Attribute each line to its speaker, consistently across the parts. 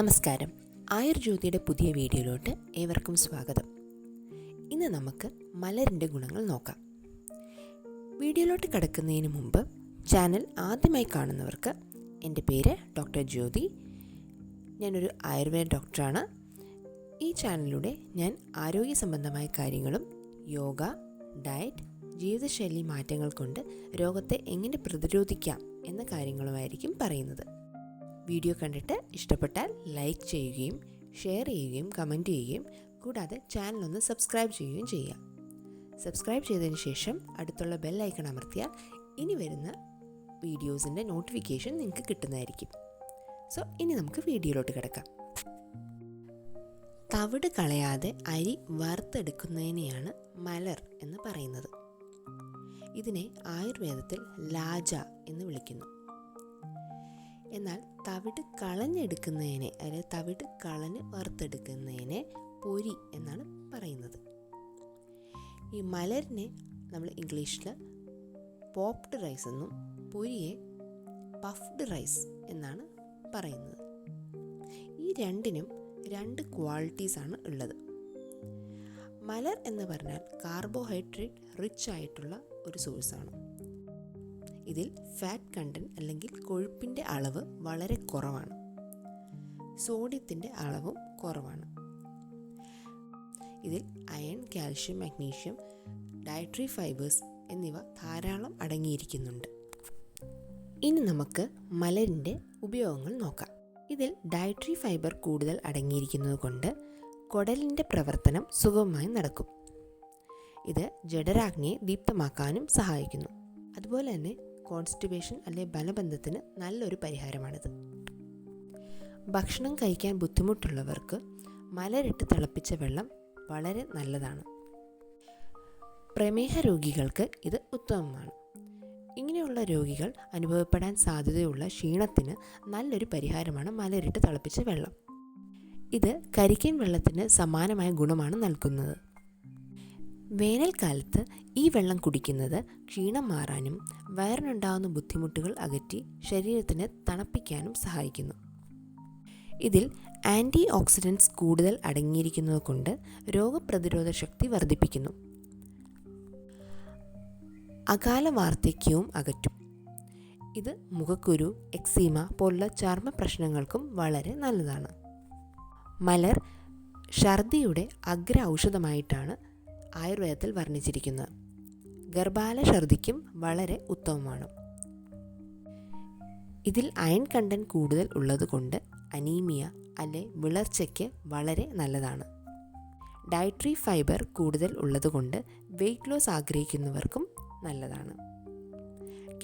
Speaker 1: നമസ്കാരം. ആയുർജ്യോതിയുടെ പുതിയ വീഡിയോയിലോട്ട് ഏവർക്കും സ്വാഗതം. ഇന്ന് നമുക്ക് മലരിൻ്റെ ഗുണങ്ങൾ നോക്കാം. വീഡിയോയിലോട്ട് കിടക്കുന്നതിന് മുമ്പ് ചാനൽ ആദ്യമായി കാണുന്നവർക്ക് എൻ്റെ പേര് ഡോക്ടർ ജ്യോതി. ഞാനൊരു ആയുർവേദ ഡോക്ടറാണ്. ഈ ചാനലിലൂടെ ഞാൻ ആരോഗ്യ സംബന്ധമായ കാര്യങ്ങളും യോഗ, ഡയറ്റ്, ജീവിതശൈലി മാറ്റങ്ങൾ കൊണ്ട് രോഗത്തെ എങ്ങനെ പ്രതിരോധിക്കാം എന്ന കാര്യങ്ങളുമായിരിക്കും പറയുന്നത്. വീഡിയോ കണ്ടിട്ട് ഇഷ്ടപ്പെട്ടാൽ ലൈക്ക് ചെയ്യുകയും ഷെയർ ചെയ്യുകയും കമൻറ്റ് ചെയ്യുകയും കൂടാതെ ചാനലൊന്ന് സബ്സ്ക്രൈബ് ചെയ്യുകയും ചെയ്യുക. സബ്സ്ക്രൈബ് ചെയ്തതിന് ശേഷം അടുത്തുള്ള ബെൽ ഐക്കൺ അമർത്തിയാൽ ഇനി വരുന്ന വീഡിയോസിൻ്റെ നോട്ടിഫിക്കേഷൻ നിങ്ങൾക്ക് കിട്ടുന്നതായിരിക്കും. സോ ഇനി നമുക്ക് വീഡിയോയിലോട്ട് കിടക്കാം. തവിട് കളയാതെ അരി വറുത്തെടുക്കുന്നതിനെയാണ് മലർ എന്ന് പറയുന്നത്. ഇതിനെ ആയുർവേദത്തിൽ ലാജ എന്ന് വിളിക്കുന്നു. എന്നാൽ തവിട് കളഞ്ഞെടുക്കുന്നതിനെ അല്ലെങ്കിൽ തവിട് കളഞ്ഞ് വറുത്തെടുക്കുന്നതിനെ പൊരി എന്നാണ് പറയുന്നത്. ഈ മലരിനെ നമ്മൾ ഇംഗ്ലീഷിൽ പോപ്ഡ് റൈസ് എന്നും പൊരിയെ പഫ്ഡ് റൈസ് എന്നാണ് പറയുന്നത്. ഈ രണ്ടിനും രണ്ട് ക്വാളിറ്റീസാണ് ഉള്ളത്. മലർ എന്ന് പറഞ്ഞാൽ കാർബോഹൈഡ്രേറ്റ് റിച്ച് ആയിട്ടുള്ള ഒരു സോഴ്സാണ്. ഇതിൽ ഫാറ്റ് കണ്ടൻറ്റ് അല്ലെങ്കിൽ കൊഴുപ്പിൻ്റെ അളവ് വളരെ കുറവാണ്. സോഡിയത്തിൻ്റെ അളവും കുറവാണ്. ഇതിൽ iron, calcium, magnesium, dietary fibres എന്നിവ ധാരാളം അടങ്ങിയിരിക്കുന്നുണ്ട്. ഇനി നമുക്ക് മലരിൻ്റെ ഉപയോഗങ്ങൾ നോക്കാം. ഇതിൽ ഡയറ്ററി ഫൈബർ കൂടുതൽ അടങ്ങിയിരിക്കുന്നത് കൊണ്ട് കുടലിൻ്റെ പ്രവർത്തനം സുഗമമായി നടക്കും. ഇത് ജഠരാഗ്നിയെ ദീപ്തമാക്കാനും സഹായിക്കുന്നു. അതുപോലെ തന്നെ കോൺസ്റ്റിപ്പേഷൻ അല്ലെങ്കിൽ മലബന്ധത്തിന് നല്ലൊരു പരിഹാരമാണിത്. ഭക്ഷണം കഴിക്കാൻ ബുദ്ധിമുട്ടുള്ളവർക്ക് മലരിട്ട് തിളപ്പിച്ച വെള്ളം വളരെ നല്ലതാണ്. പ്രമേഹ രോഗികൾക്ക് ഇത് ഉത്തമമാണ്. ഇങ്ങനെയുള്ള രോഗികൾ അനുഭവപ്പെടാൻ സാധ്യതയുള്ള ക്ഷീണത്തിന് നല്ലൊരു പരിഹാരമാണ് മലരിട്ട് തിളപ്പിച്ച വെള്ളം. ഇത് കരിക്കൻ വെള്ളത്തിന് സമാനമായ ഗുണമാണ് നൽകുന്നത്. വേനൽക്കാലത്ത് ഈ വെള്ളം കുടിക്കുന്നത് ക്ഷീണം മാറാനും വയറിനുണ്ടാകുന്ന ബുദ്ധിമുട്ടുകൾ അകറ്റി ശരീരത്തിന് തണുപ്പിക്കാനും സഹായിക്കുന്നു. ഇതിൽ ആൻറ്റി ഓക്സിഡൻറ്റ്സ് കൂടുതൽ അടങ്ങിയിരിക്കുന്നത് കൊണ്ട് രോഗപ്രതിരോധ ശക്തി വർദ്ധിപ്പിക്കുന്നു. അകാല വാർദ്ധക്യവും അകറ്റും. ഇത് മുഖക്കുരു, എക്സീമ പോലുള്ള ചർമ്മ പ്രശ്നങ്ങൾക്കും വളരെ നല്ലതാണ്. മലർ ഛർദിയുടെ അഗ്ര ഔഷധമായിട്ടാണ് ആയുർവേദത്തിൽ വർണ്ണിച്ചിരിക്കുന്നത്. ഗർഭാല ഛർദിക്കും വളരെ ഉത്തമമാണ്. ഇതിൽ അയൺ കണ്ടന്റ് കൂടുതൽ ഉള്ളതുകൊണ്ട് അനീമിയ അല്ലെ വിളർച്ചയ്ക്ക് വളരെ നല്ലതാണ്. ഡയറ്ററി ഫൈബർ കൂടുതൽ ഉള്ളതുകൊണ്ട് വെയ്റ്റ് ലോസ് ആഗ്രഹിക്കുന്നവർക്കും നല്ലതാണ്.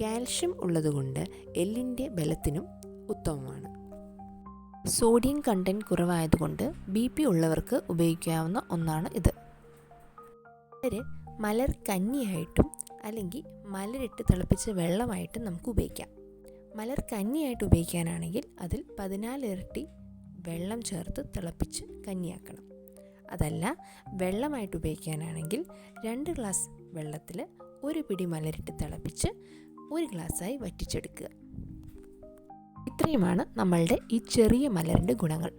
Speaker 1: കാൽഷ്യം ഉള്ളതുകൊണ്ട് എല്ലിൻ്റെ ബലത്തിനും ഉത്തമമാണ്. സോഡിയം കണ്ടന്റ് കുറവായതുകൊണ്ട് BP ഉള്ളവർക്ക് ഉപയോഗിക്കാവുന്ന ഒന്നാണ് ഇത്. മലർ കഞ്ഞിയായിട്ടും അല്ലെങ്കിൽ മലരിട്ട് തിളപ്പിച്ച വെള്ളമായിട്ടും നമുക്ക് ഉപയോഗിക്കാം. മലർ കഞ്ഞിയായിട്ട് ഉപയോഗിക്കാനാണെങ്കിൽ അതിൽ 14 ഇരട്ടി വെള്ളം ചേർത്ത് തിളപ്പിച്ച് കഞ്ഞിയാക്കണം. അതല്ല വെള്ളമായിട്ട് ഉപയോഗിക്കാനാണെങ്കിൽ 2 ഗ്ലാസ് വെള്ളത്തിൽ 1 പിടി മലരിട്ട് തിളപ്പിച്ച് 1 ഗ്ലാസ്സായി വറ്റിച്ചെടുക്കുക. ഇത്രയുമാണ് നമ്മളുടെ ഈ ചെറിയ മലരിൻ്റെ ഗുണങ്ങൾ.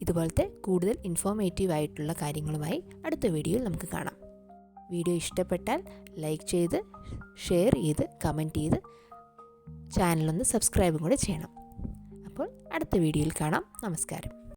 Speaker 1: ഇതുപോലത്തെ കൂടുതൽ ഇൻഫോർമേറ്റീവ് ആയിട്ടുള്ള കാര്യങ്ങളുമായി അടുത്ത വീഡിയോയിൽ നമുക്ക് കാണാം. വീഡിയോ ഇഷ്ടപ്പെട്ടാൽ ലൈക്ക് ചെയ്ത് ഷെയർ ചെയ്ത് കമൻറ്റ് ചെയ്ത് ചാനലൊന്ന് സബ്സ്ക്രൈബും കൂടെ ചെയ്യണം. അപ്പോൾ അടുത്ത വീഡിയോയിൽ കാണാം. നമസ്കാരം.